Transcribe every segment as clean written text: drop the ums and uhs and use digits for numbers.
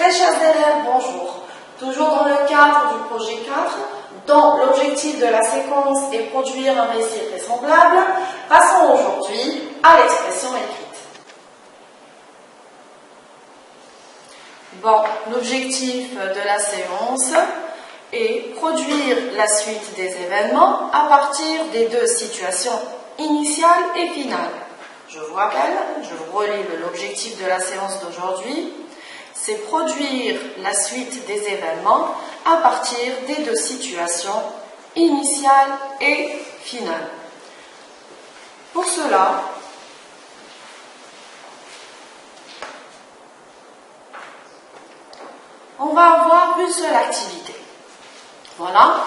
Très chers élèves, bonjour. Toujours dans le cadre du projet 4, dont l'objectif de la séquence est produire un récit vraisemblable, passons aujourd'hui à l'expression écrite. Bon, l'objectif de la séance est produire la suite des événements à partir des deux situations initiales et finales. Je vous rappelle, je vous relis l'objectif de la séance d'aujourd'hui, c'est produire la suite des événements à partir des deux situations initiales et finales. Pour cela, on va avoir une seule activité. Voilà.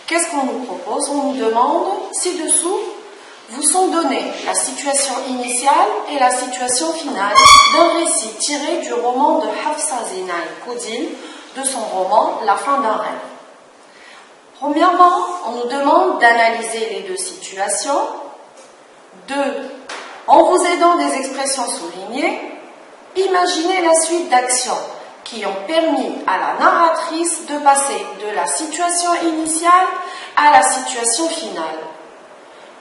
Qu'est-ce qu'on nous propose? On nous demande, ci-dessous, vous sont données la situation initiale et la situation finale d'un récit tiré du roman de Hafsa Zeynal Koudil, de son roman La fin d'un rêve. Premièrement, on nous demande d'analyser les deux situations. 2. En vous aidant des expressions soulignées, imaginez la suite d'actions qui ont permis à la narratrice de passer de la situation initiale à la situation finale.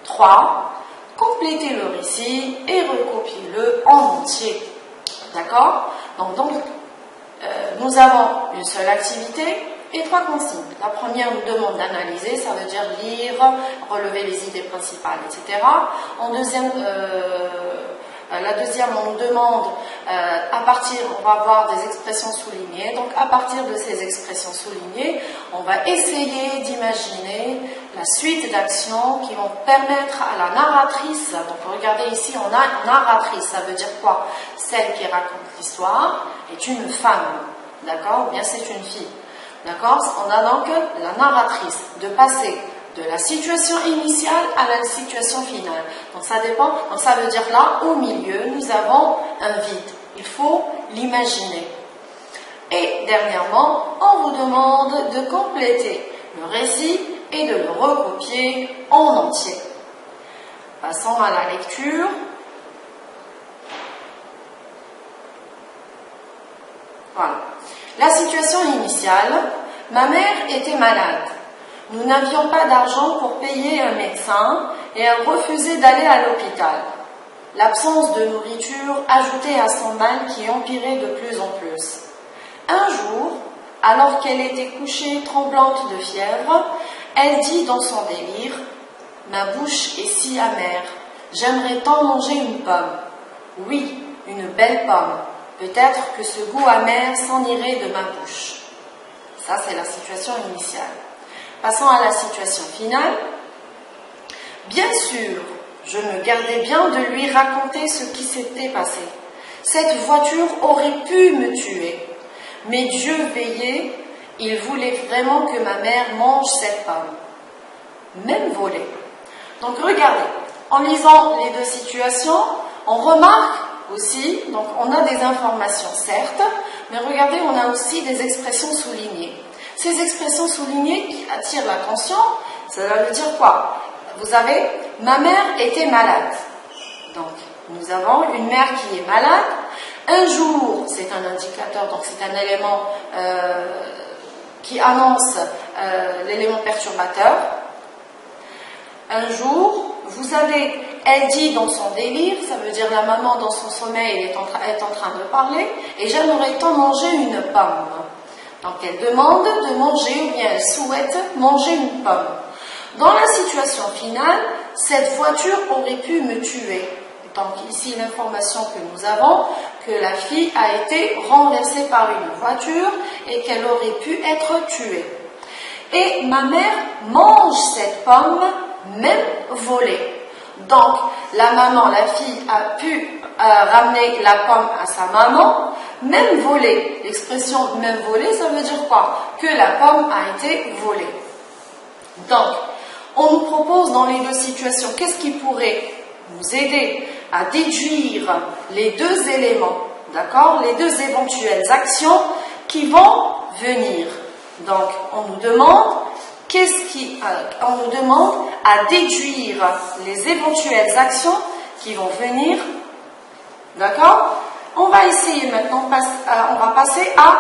3. Complétez le récit et recopiez-le en entier. D'accord? Donc, nous avons une seule activité et 3 consignes. La première nous demande d'analyser, ça veut dire lire, relever les idées principales, etc. La deuxième, on nous demande, on va avoir des expressions soulignées. Donc, à partir de ces expressions soulignées, on va essayer d'imaginer la suite d'actions qui vont permettre à la narratrice, donc regardez ici, on a une narratrice, ça veut dire quoi? Celle qui raconte l'histoire est une femme, d'accord? Ou bien c'est une fille, d'accord? On a donc la narratrice de passer de la situation initiale à la situation finale. Donc ça dépend, donc ça veut dire là, au milieu, nous avons un vide. Il faut l'imaginer. Et dernièrement, on vous demande de compléter le récit et de le recopier en entier. Passons à la lecture. Voilà. La situation initiale, ma mère était malade. Nous n'avions pas d'argent pour payer un médecin et elle refusait d'aller à l'hôpital. L'absence de nourriture ajoutait à son mal qui empirait de plus en plus. Un jour, alors qu'elle était couchée tremblante de fièvre, elle dit dans son délire « Ma bouche est si amère, j'aimerais tant manger une pomme. Oui, une belle pomme. Peut-être que ce goût amer s'en irait de ma bouche. » Ça, c'est la situation initiale. Passons à la situation finale. Bien sûr, je me gardais bien de lui raconter ce qui s'était passé. Cette voiture aurait pu me tuer. Mais Dieu veillait, il voulait vraiment que ma mère mange cette pomme. Même volée. Donc regardez, en lisant les deux situations, on remarque aussi, donc on a des informations certes, mais regardez, on a aussi des expressions soulignées. Ces expressions soulignées qui attirent l'attention, ça veut dire quoi? Vous avez, ma mère était malade. Donc, nous avons une mère qui est malade. Un jour, c'est un indicateur, donc c'est un élément qui annonce l'élément perturbateur. Un jour, vous avez, elle dit dans son délire, ça veut dire la maman dans son sommeil est en train de parler, et j'aimerais tant manger une pomme. Donc elle demande de manger, ou bien elle souhaite manger une pomme. Dans la situation finale, cette voiture aurait pu me tuer. Donc ici l'information que nous avons, que la fille a été renversée par une voiture et qu'elle aurait pu être tuée. Et ma mère mange cette pomme, même volée. Donc la maman, la fille a pu ramener la pomme à sa maman, même volée. L'expression même volée, ça veut dire quoi? Que la pomme a été volée. Donc, on nous propose dans les deux situations, qu'est-ce qui pourrait nous aider à déduire les deux éléments, d'accord? Les deux éventuelles actions qui vont venir. Donc, on nous demande à déduire les éventuelles actions qui vont venir, d'accord? on va essayer maintenant, on va passer à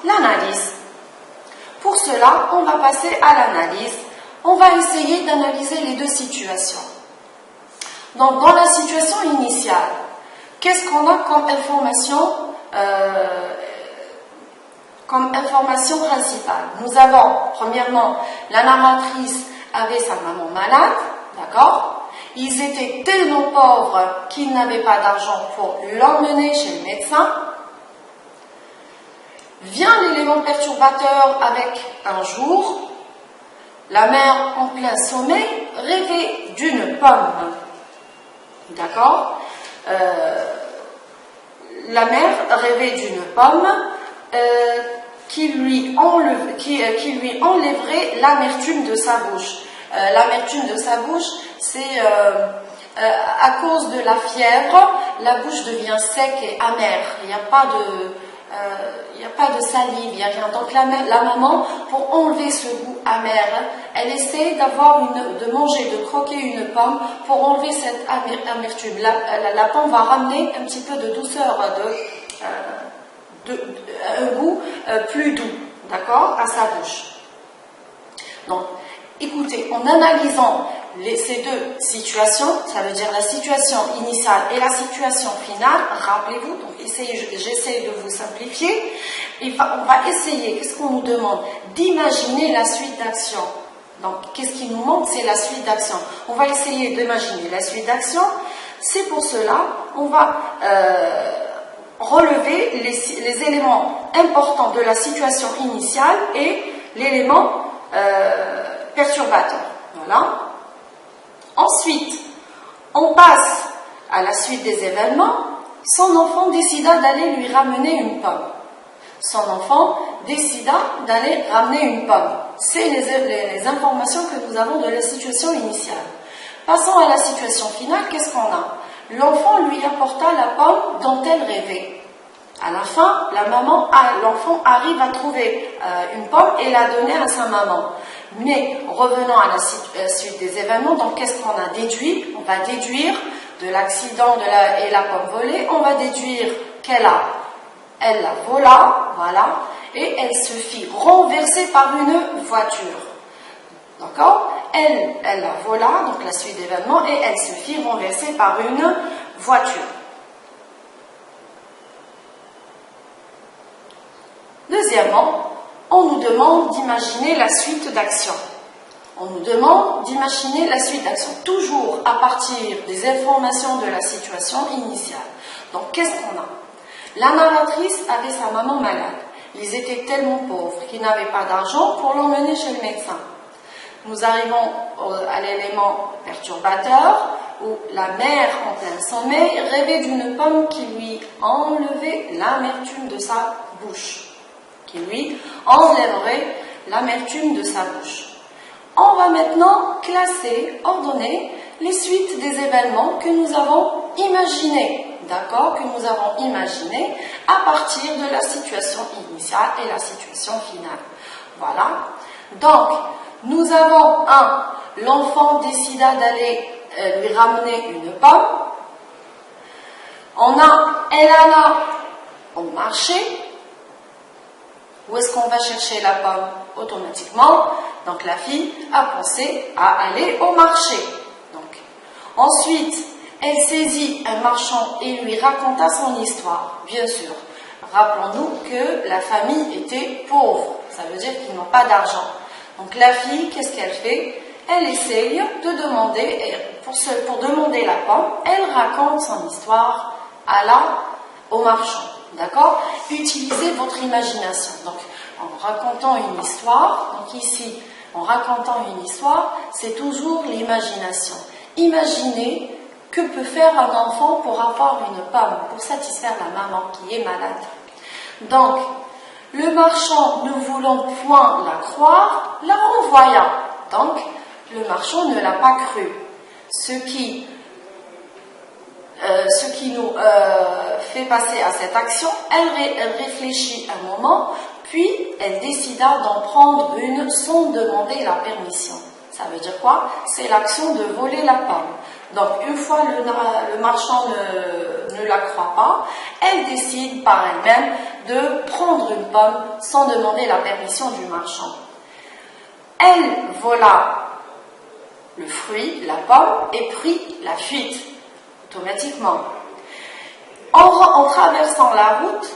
l'analyse. Pour cela, on va passer à l'analyse. On va essayer d'analyser les deux situations. Donc, dans la situation initiale, qu'est-ce qu'on a comme information principale? Nous avons, premièrement, la narratrice avait sa maman malade, d'accord? Ils étaient tellement pauvres qu'ils n'avaient pas d'argent pour l'emmener chez le médecin. Vient l'élément perturbateur avec un jour, la mère en plein sommeil rêvait d'une pomme. D'accord? La mère rêvait d'une pomme qui lui enlèverait l'amertume de sa bouche. L'amertume de sa bouche, c'est à cause de la fièvre, la bouche devient sec et amère. Il n'y a pas de salive, il n'y a rien. Donc la maman, pour enlever ce goût amer, elle essaie de manger, de croquer une pomme pour enlever cette amertume. La pomme va ramener un petit peu de douceur, un goût plus doux, d'accord, à sa bouche. Donc, écoutez, en analysant ces deux situations, ça veut dire la situation initiale et la situation finale, rappelez-vous, donc j'essaie de vous simplifier, on va essayer, qu'est-ce qu'on nous demande? D'imaginer la suite d'action. Donc, qu'est-ce qui nous manque? C'est la suite d'action. On va essayer d'imaginer la suite d'action. C'est pour cela, on va relever les éléments importants de la situation initiale et l'élément perturbateur. Voilà. Ensuite, on passe à la suite des événements. Son enfant décida d'aller lui ramener une pomme. Son enfant décida d'aller ramener une pomme. C'est les informations que nous avons de la situation initiale. Passons à la situation finale. Qu'est-ce qu'on a? L'enfant lui apporta la pomme dont elle rêvait. À la fin, l'enfant arrive à trouver une pomme et la donner à sa maman. Mais revenons à la suite des événements, donc qu'est-ce qu'on a déduit? On va déduire de l'accident et la pomme volée, on va déduire elle la vola, voilà, et elle se fit renverser par une voiture. D'accord? Elle la vola, donc la suite d'événements, et elle se fit renverser par une voiture. Deuxièmement, on nous demande d'imaginer la suite d'action. On nous demande d'imaginer la suite d'action, toujours à partir des informations de la situation initiale. Donc, qu'est-ce qu'on a? La narratrice avait sa maman malade. Ils étaient tellement pauvres qu'ils n'avaient pas d'argent pour l'emmener chez le médecin. Nous arrivons à l'élément perturbateur, où la mère en plein sommeil rêvait d'une pomme qui lui enlevait l'amertume de sa bouche. Qui lui enlèverait l'amertume de sa bouche. On va maintenant classer, ordonner les suites des événements que nous avons imaginés, d'accord, que nous avons imaginés à partir de la situation initiale et la situation finale. Voilà. Donc, nous avons l'enfant décida d'aller lui ramener une pomme. Elle alla au marché. Où est-ce qu'on va chercher la pomme? Automatiquement, donc la fille a pensé à aller au marché. Donc, ensuite, elle saisit un marchand et lui raconta son histoire. Bien sûr, rappelons-nous que la famille était pauvre, ça veut dire qu'ils n'ont pas d'argent. Donc la fille, qu'est-ce qu'elle fait? Elle essaye de demander, pour demander la pomme, elle raconte son histoire au marchand. D'accord? Utilisez votre imagination. Donc, en racontant une histoire, donc ici, en racontant une histoire, c'est toujours l'imagination. Imaginez que peut faire un enfant pour avoir une pomme, pour satisfaire la maman qui est malade. Donc, le marchand, ne voulant point la croire, la renvoya. Donc, le marchand ne l'a pas cru. Ce qui nous fait passer à cette action, elle réfléchit un moment, puis elle décida d'en prendre une sans demander la permission. Ça veut dire quoi? C'est l'action de voler la pomme. Donc une fois le marchand ne ne la croit pas, elle décide par elle-même de prendre une pomme sans demander la permission du marchand. Elle vola le fruit, la pomme, et prit la fuite, automatiquement. En traversant la route,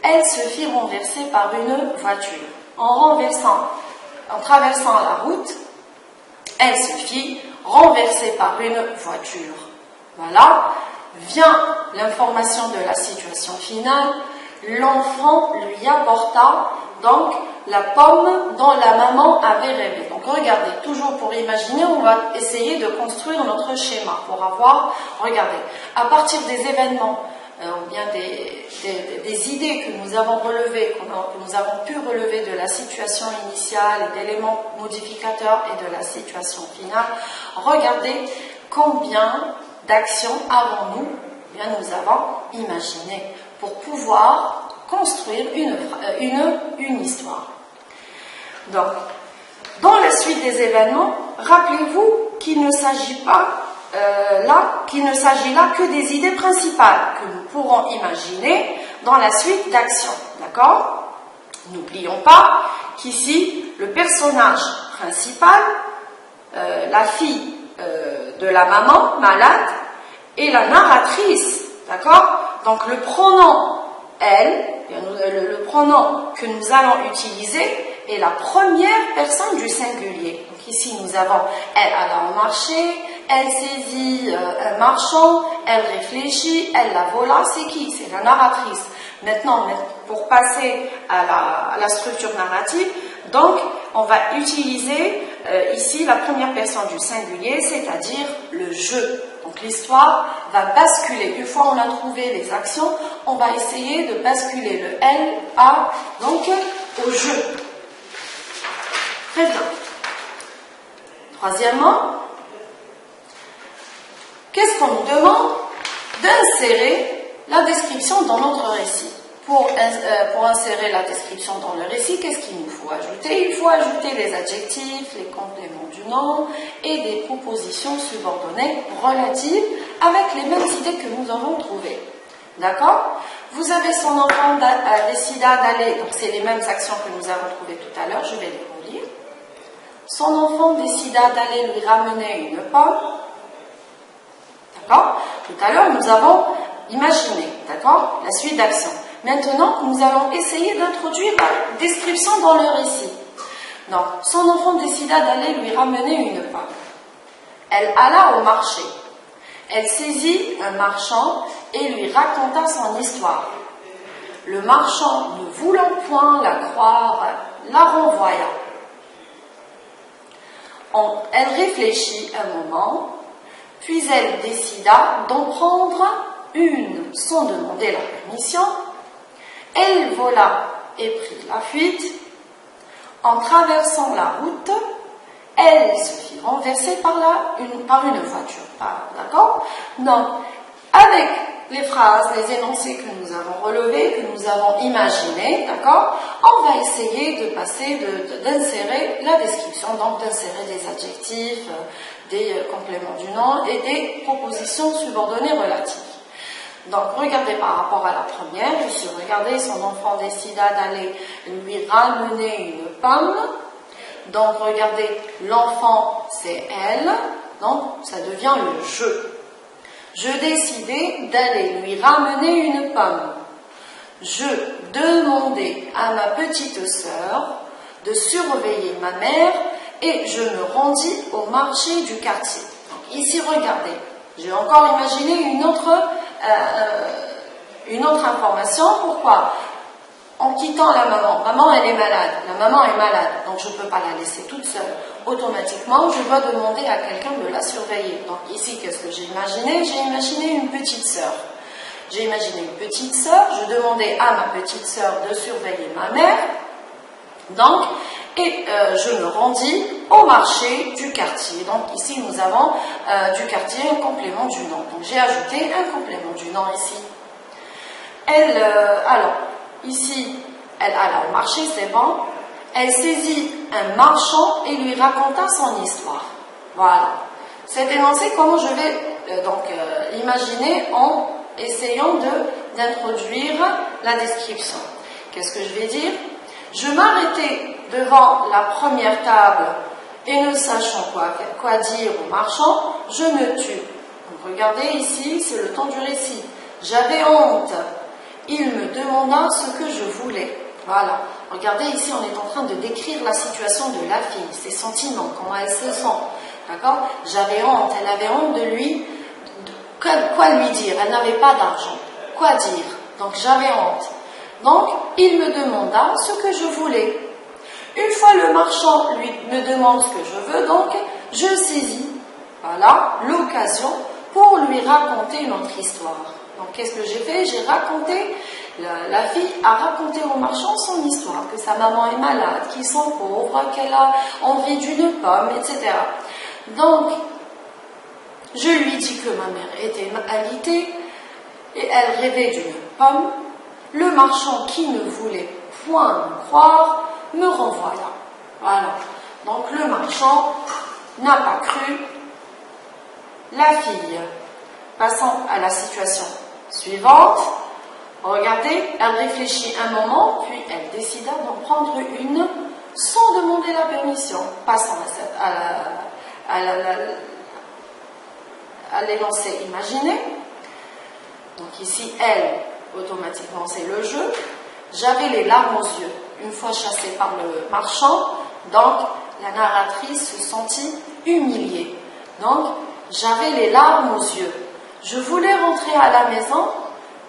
elle se fit renverser par une voiture. En traversant la route, elle se fit renverser par une voiture. Voilà, vient l'information de la situation finale. L'enfant lui apporta donc la pomme dont la maman avait rêvé. Donc regardez, toujours pour imaginer, on va essayer de construire notre schéma pour avoir, regardez, à partir des événements, ou bien des idées que nous avons relevées, que nous avons pu relever de la situation initiale et d'éléments modificateurs et de la situation finale, regardez combien d'actions avons-nous, bien nous avons imaginé pour pouvoir construire une histoire. Donc, dans la suite des événements, rappelez-vous qu'il ne s'agit pas qu'il ne s'agit là que des idées principales que nous pourrons imaginer dans la suite d'actions. D'accord? N'oublions pas qu'ici, le personnage principal, la fille de la maman malade, est la narratrice. D'accord? Donc le pronom elle, le pronom que nous allons utiliser est la première personne du singulier. Donc ici nous avons elle alla au marché, elle saisit un marchand, elle réfléchit, elle la vola. C'est qui? C'est la narratrice. Maintenant, pour passer à la structure narrative, donc on va utiliser ici la première personne du singulier, c'est-à-dire le je. Donc l'histoire va basculer. Une fois on a trouvé les actions, on va essayer de basculer le elle à donc au je. Très bien. Troisièmement, qu'est-ce qu'on nous demande? D'insérer la description dans notre récit. Pour insérer la description dans le récit, qu'est-ce qu'il nous faut ajouter? Il faut ajouter les adjectifs, les compléments du nom et des propositions subordonnées relatives avec les mêmes idées que nous avons trouvées. D'accord? Vous avez son enfant décida d'aller, donc c'est les mêmes actions que nous avons trouvées tout à l'heure, je vais les relire. Son enfant décida d'aller lui ramener une pomme. D'accord? Tout à l'heure, nous avons imaginé, d'accord, la suite d'actions. Maintenant, nous allons essayer d'introduire la description dans le récit. Donc, son enfant décida d'aller lui ramener une pomme. Elle alla au marché. Elle saisit un marchand et lui raconta son histoire. Le marchand, ne voulant point la croire, la renvoya. Elle réfléchit un moment, puis elle décida d'en prendre une sans demander la permission. Elle vola et prit la fuite. En traversant la route, elle se fit renverser par une voiture. D'accord? Donc, avec les phrases, les énoncés que nous avons relevés, que nous avons imaginés, d'accord, on va essayer de passer, d'insérer la description, donc d'insérer des adjectifs, des compléments du nom et des propositions subordonnées relatives. Donc, regardez par rapport à la première, ici, regardez, son enfant décida d'aller lui ramener une pomme. Donc, regardez, l'enfant, c'est elle, donc ça devient le je. Je décidai d'aller lui ramener une pomme. Je demandai à ma petite sœur de surveiller ma mère et je me rendis au marché du quartier. Donc, ici, regardez, j'ai encore imaginé une autre information. Pourquoi? En quittant la maman. Maman, elle est malade. La maman est malade, donc je ne peux pas la laisser toute seule. Automatiquement, je dois demander à quelqu'un de la surveiller. Donc ici, qu'est-ce que j'ai imaginé? J'ai imaginé une petite sœur. J'ai imaginé une petite sœur. Je demandais à ma petite sœur de surveiller ma mère. Donc, je me rendis au marché du quartier. Donc ici, nous avons du quartier un complément du nom. Donc j'ai ajouté un complément du nom ici. Alors, ici, elle alla au marché, c'est bon. Elle saisit un marchand et lui raconta son histoire. Voilà. Cet énoncé, comment je vais imaginer en essayons d'introduire la description. Qu'est-ce que je vais dire? Je m'arrêtais devant la première table et ne sachant quoi dire au marchand, je me tue. Donc regardez ici, c'est le temps du récit. J'avais honte. Il me demanda ce que je voulais. Voilà. Regardez ici, on est en train de décrire la situation de la fille, ses sentiments, comment elle se sent. D'accord? J'avais honte. Elle avait honte de lui. Quoi lui dire? Elle n'avait pas d'argent. Quoi dire? Donc j'avais honte. Donc il me demanda ce que je voulais. Une fois le marchand me demande ce que je veux, donc je saisis, voilà, l'occasion pour lui raconter notre histoire. Donc qu'est-ce que j'ai fait? J'ai raconté, la fille a raconté au marchand son histoire, que sa maman est malade, qu'ils sont pauvres, qu'elle a envie d'une pomme, etc. Donc, je lui dis que ma mère était alitée et elle rêvait d'une pomme. Le marchand qui ne voulait point me croire me renvoya. Voilà. Donc le marchand n'a pas cru la fille. Passons à la situation suivante. Regardez, elle réfléchit un moment, puis elle décida d'en prendre une sans demander la permission. Passons à l'énoncé imaginé. Donc ici, elle, automatiquement, c'est le jeu. J'avais les larmes aux yeux. Une fois chassée par le marchand, donc la narratrice se sentit humiliée. Donc, j'avais les larmes aux yeux. Je voulais rentrer à la maison,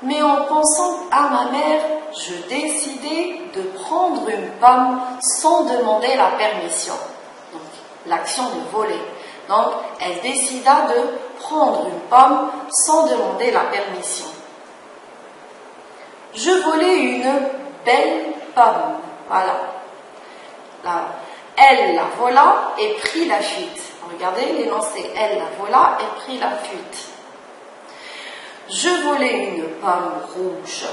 mais en pensant à ma mère, je décidai de prendre une pomme sans demander la permission. Donc, l'action de voler. Donc, elle décida de prendre une pomme sans demander la permission. Je volai une belle pomme. Voilà. Là, elle la vola et prit la fuite. Regardez l'énoncé. Elle la vola et prit la fuite. Je volai une pomme rouge.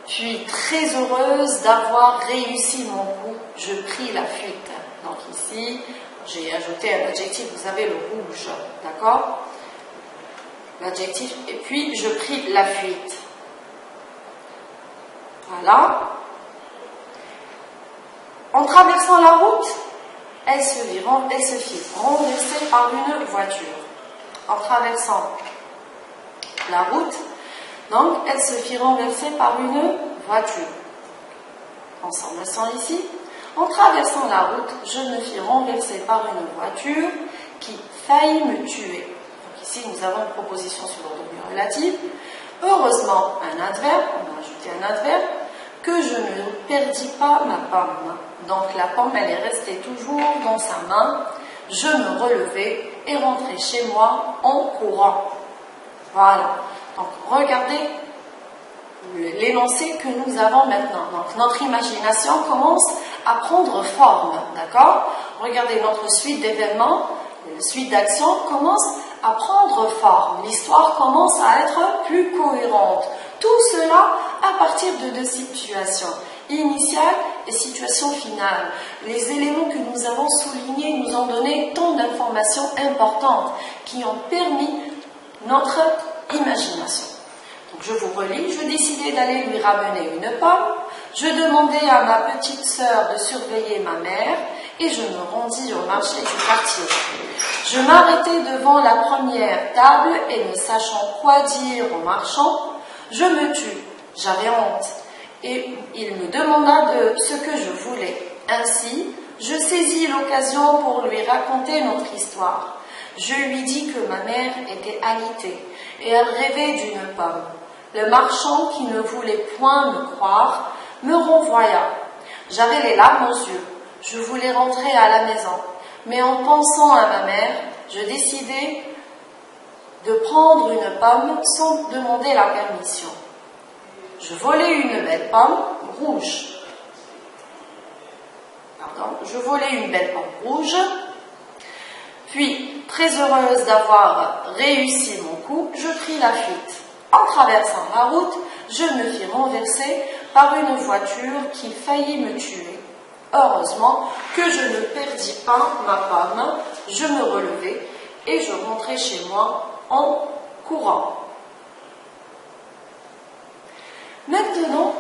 Puis, très heureuse d'avoir réussi mon coup, je pris la fuite. Donc ici, j'ai ajouté un adjectif. Vous avez le rouge. D'accord? L'adjectif. Et puis, je pris la fuite. Voilà. En traversant la route, elle se fit renverser par une voiture. En traversant la route, donc elle se fit renverser par une voiture. Ensemble, ici. En traversant la route, je me fis renverser par une voiture qui faillit me tuer. Donc ici, nous avons une proposition sur l'ordre relatif. Heureusement, un adverbe, on a ajouté un adverbe, que je ne perdis pas ma pomme. Donc la pomme, elle est restée toujours dans sa main. Je me relevai et rentrai chez moi en courant. Voilà. Donc regardez l'énoncé que nous avons maintenant. Donc notre imagination commence à prendre forme. D'accord? Regardez notre suite d'événements, la suite d'actions commence à prendre forme. L'histoire commence à être plus cohérente. Tout cela à partir de deux situations, initiale et situation finale. Les éléments que nous avons soulignés nous ont donné tant d'informations importantes qui ont permis notre imagination. Donc je vous relis, je décidai d'aller lui ramener une pomme, je demandai à ma petite sœur de surveiller ma mère et je me rendis au marché du quartier. Je m'arrêtai devant la première table et ne sachant quoi dire au marchand, je me tus, j'avais honte, et il me demanda de ce que je voulais. Ainsi, je saisis l'occasion pour lui raconter notre histoire. Je lui dis que ma mère était alitée, et elle rêvait d'une pomme. Le marchand, qui ne voulait point me croire, me renvoya. J'avais les larmes aux yeux, je voulais rentrer à la maison, mais en pensant à ma mère, je décidai de prendre une pomme sans demander la permission. Je volai une belle pomme rouge. Je volai une belle pomme rouge. Puis, très heureuse d'avoir réussi mon coup, je pris la fuite. En traversant la route, je me fis renverser par une voiture qui faillit me tuer. Heureusement que je ne perdis pas ma pomme, je me relevai et je rentrai chez moi en courant. maintenant,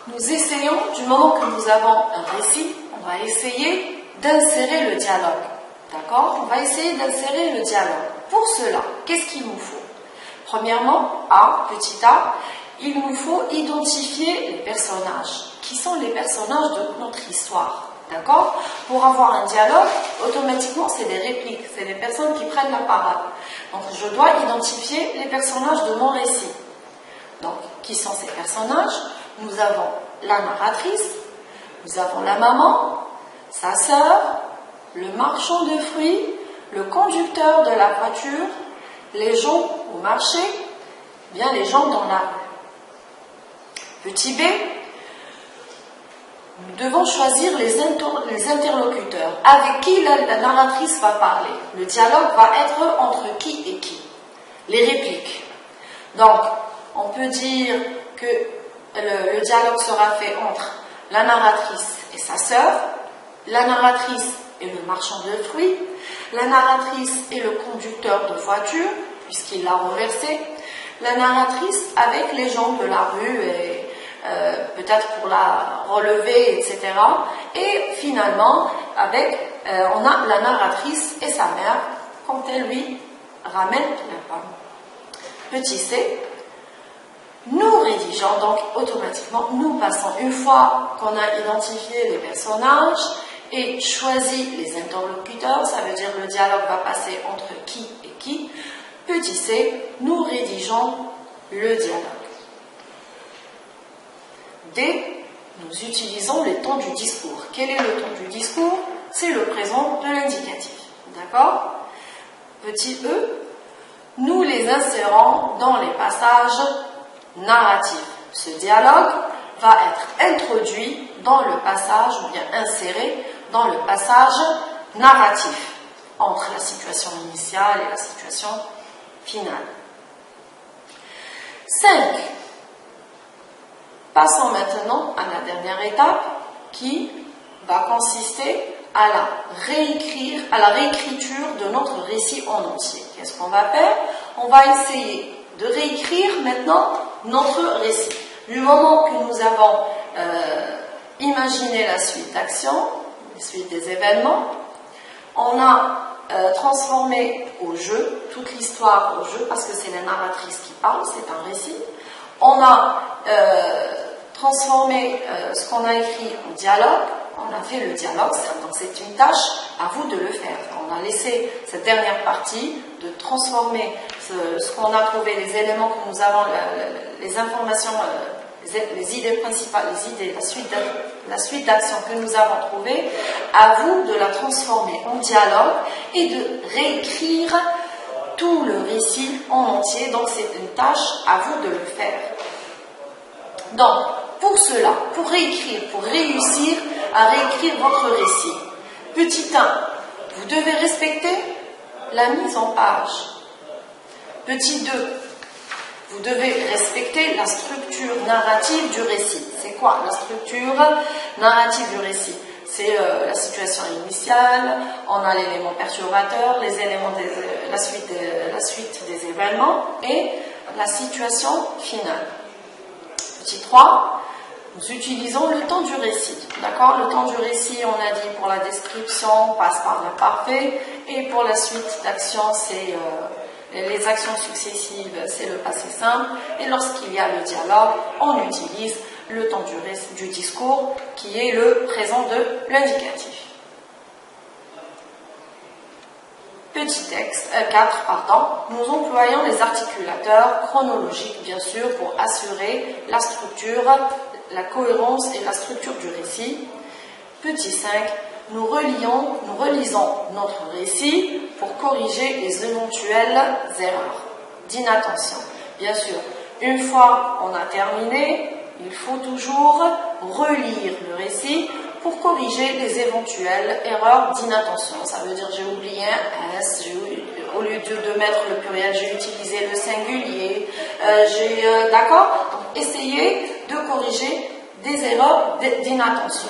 nous essayons, du moment que nous avons un récit, on va essayer d'insérer le dialogue. D'accord? On va essayer d'insérer le dialogue. Pour cela, qu'est-ce qu'il nous faut? Premièrement, petit a, il nous faut identifier les personnages. Qui sont les personnages de notre histoire? D'accord? Pour avoir un dialogue, automatiquement, c'est des répliques, c'est des personnes qui prennent la parole. Donc, je dois identifier les personnages de mon récit. Donc, qui sont ces personnages? Nous avons la narratrice, nous avons la maman, sa sœur, le marchand de fruits, le conducteur de la voiture, les gens au marché, bien les gens dans la rue. Petit b, nous devons choisir les interlocuteurs. Avec qui la narratrice va parler? Le dialogue va être entre qui et qui? Les répliques. Donc, on peut dire que le dialogue sera fait entre la narratrice et sa sœur, la narratrice et le marchand de fruits, la narratrice et le conducteur de voiture, puisqu'il l'a renversé, la narratrice avec les gens de la rue et peut-être pour la relever, etc. Et finalement, on a la narratrice et sa mère quand elle lui ramène la pomme. Petit c, nous rédigeons, donc automatiquement, nous passons, une fois qu'on a identifié les personnages et choisi les interlocuteurs, ça veut dire le dialogue va passer entre qui et qui, petit c, nous rédigeons le dialogue. D, nous utilisons les temps du discours. Quel est le temps du discours? C'est le présent de l'indicatif. D'accord? Petit e, nous les insérons dans les passages narratifs. Ce dialogue va être introduit dans le passage, ou bien inséré dans le passage narratif, entre la situation initiale et la situation finale. 5. Passons maintenant à la dernière étape qui va consister à la réécriture de notre récit en entier. Qu'est-ce qu'on va faire? On va essayer de réécrire maintenant notre récit. Du moment que nous avons imaginé la suite d'actions, la suite des événements, on a transformé au jeu, toute l'histoire au jeu, parce que c'est la narratrice qui parle, c'est un récit. On a transformé ce qu'on a écrit en dialogue, on a fait le dialogue, donc c'est une tâche, à vous de le faire. On a laissé cette dernière partie de transformer ce qu'on a trouvé, les éléments que nous avons, les informations, les idées principales, les idées, la suite d'actions que nous avons trouvées, à vous de la transformer en dialogue et de réécrire tout le récit en entier. Donc c'est une tâche, à vous de le faire. Donc, pour cela, pour réécrire, pour réussir à réécrire votre récit, petit 1, vous devez respecter la mise en page. Petit 2, vous devez respecter la structure narrative du récit. C'est quoi la structure narrative du récit? C'est la situation initiale, on a l'élément perturbateur, les éléments la suite des événements et la situation finale. Petit 3, nous utilisons le temps du récit. D'accord? Le temps du récit, on a dit pour la description, passe par l'imparfait, et pour la suite d'action, c'est les actions successives, c'est le passé simple, et lorsqu'il y a le dialogue, on utilise le temps du discours, qui est le présent de l'indicatif. Petit texte, 4, nous employons les articulateurs chronologiques, bien sûr, pour assurer la structure, la cohérence et la structure du récit. Petit 5, nous relisons notre récit pour corriger les éventuelles erreurs d'inattention. Bien sûr, une fois on a terminé, il faut toujours relire le récit pour corriger les éventuelles erreurs d'inattention. Ça veut dire j'ai oublié un S, au lieu de mettre le pluriel, j'ai utilisé le singulier. D'accord? Donc, essayez de corriger des erreurs d'inattention.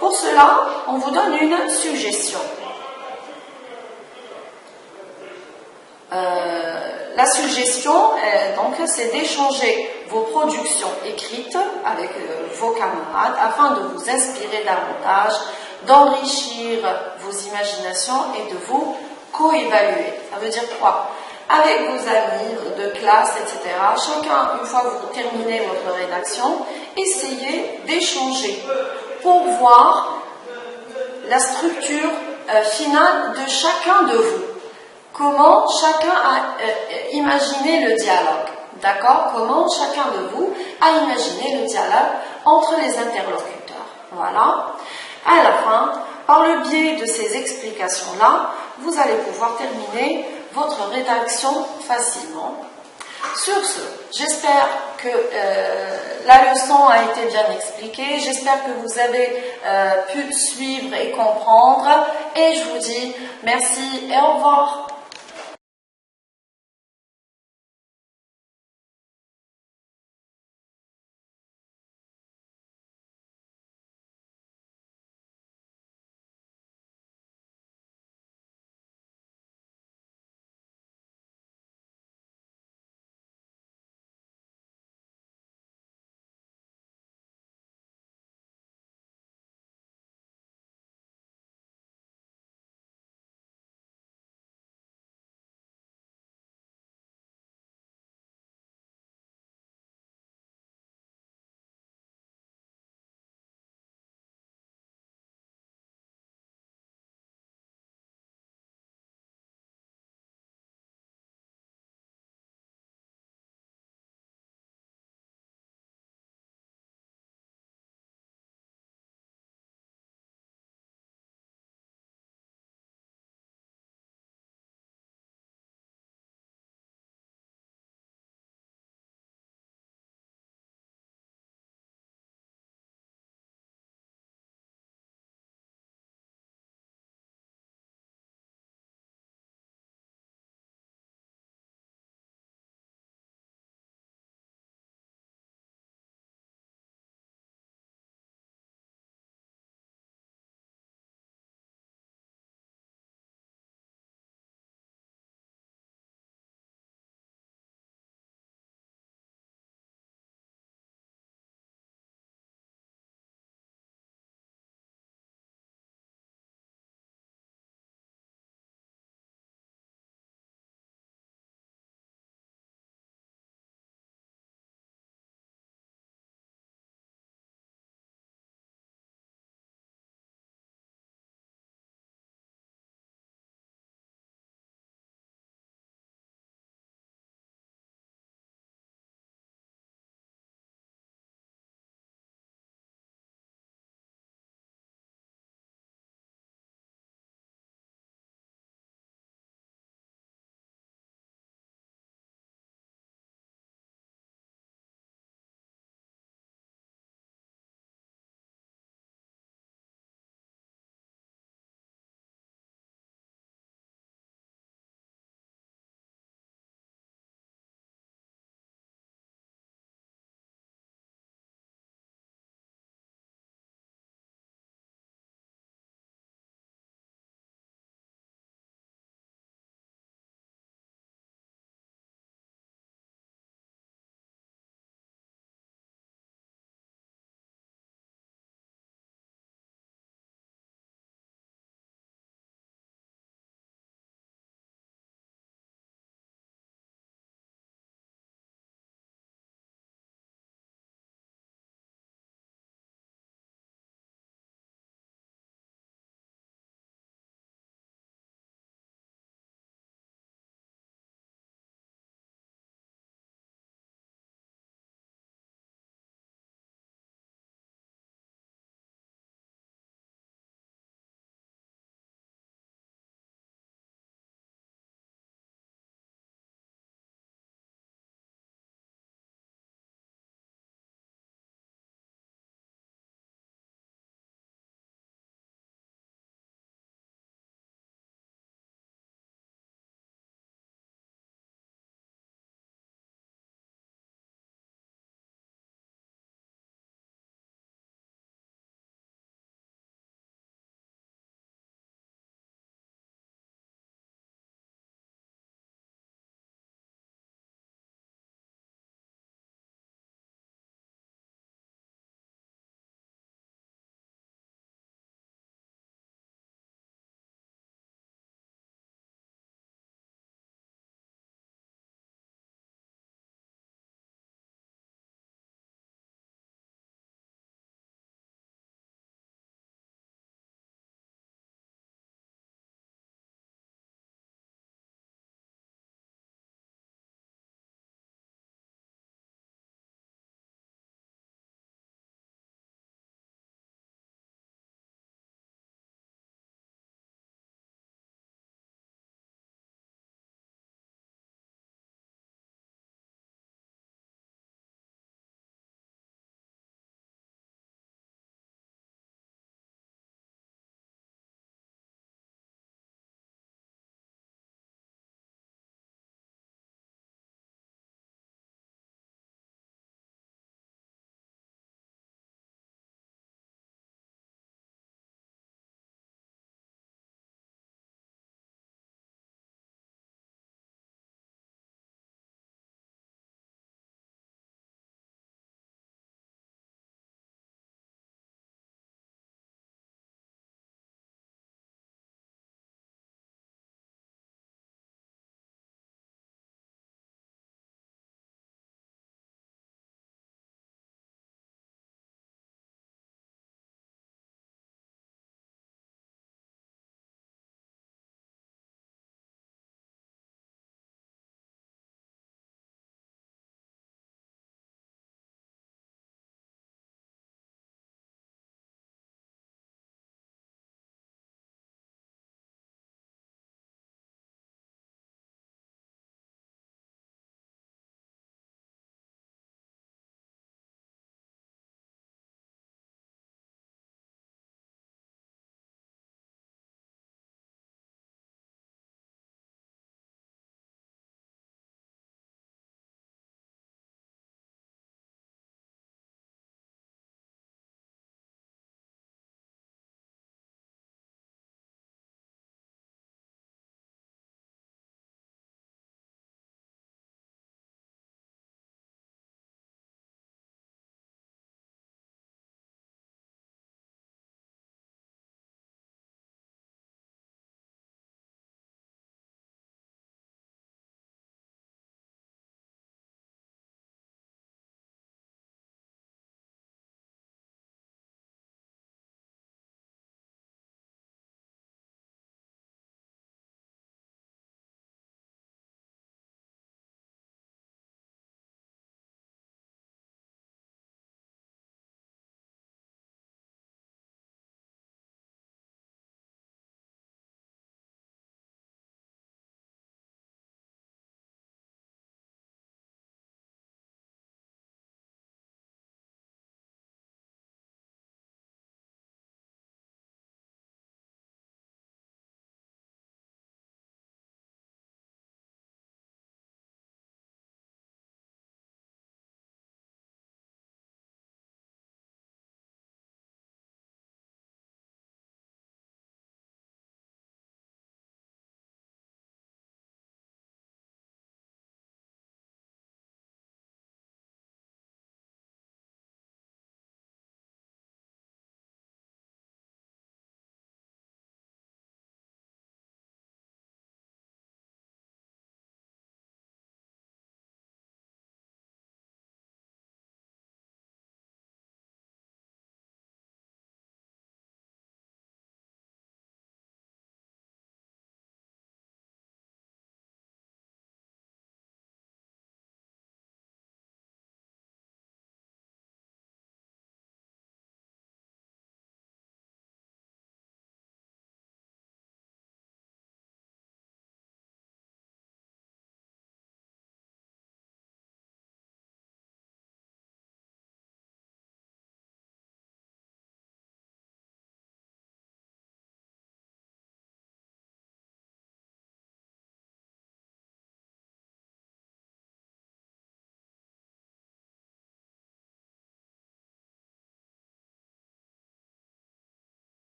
Pour cela, on vous donne une suggestion. La suggestion, donc, c'est d'échanger vos productions écrites avec vos camarades afin de vous inspirer davantage, d'enrichir vos imaginations et de vous co-évaluer. Ça veut dire quoi? Avec vos amis de classe, etc., chacun, une fois que vous terminez votre rédaction, essayez d'échanger pour voir la structure finale de chacun de vous. Comment chacun a imaginé le dialogue. D'accord? Comment chacun de vous a imaginé le dialogue entre les interlocuteurs. Voilà. À la fin, par le biais de ces explications-là, vous allez pouvoir terminer votre rédaction facilement. Sur ce, j'espère que la leçon a été bien expliquée, j'espère que vous avez pu suivre et comprendre, et je vous dis merci et au revoir.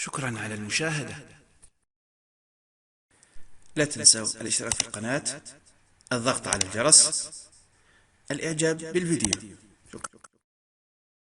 شكرا على المشاهدة. لا تنسوا الاشتراك في القناة، الضغط على الجرس، الإعجاب بالفيديو.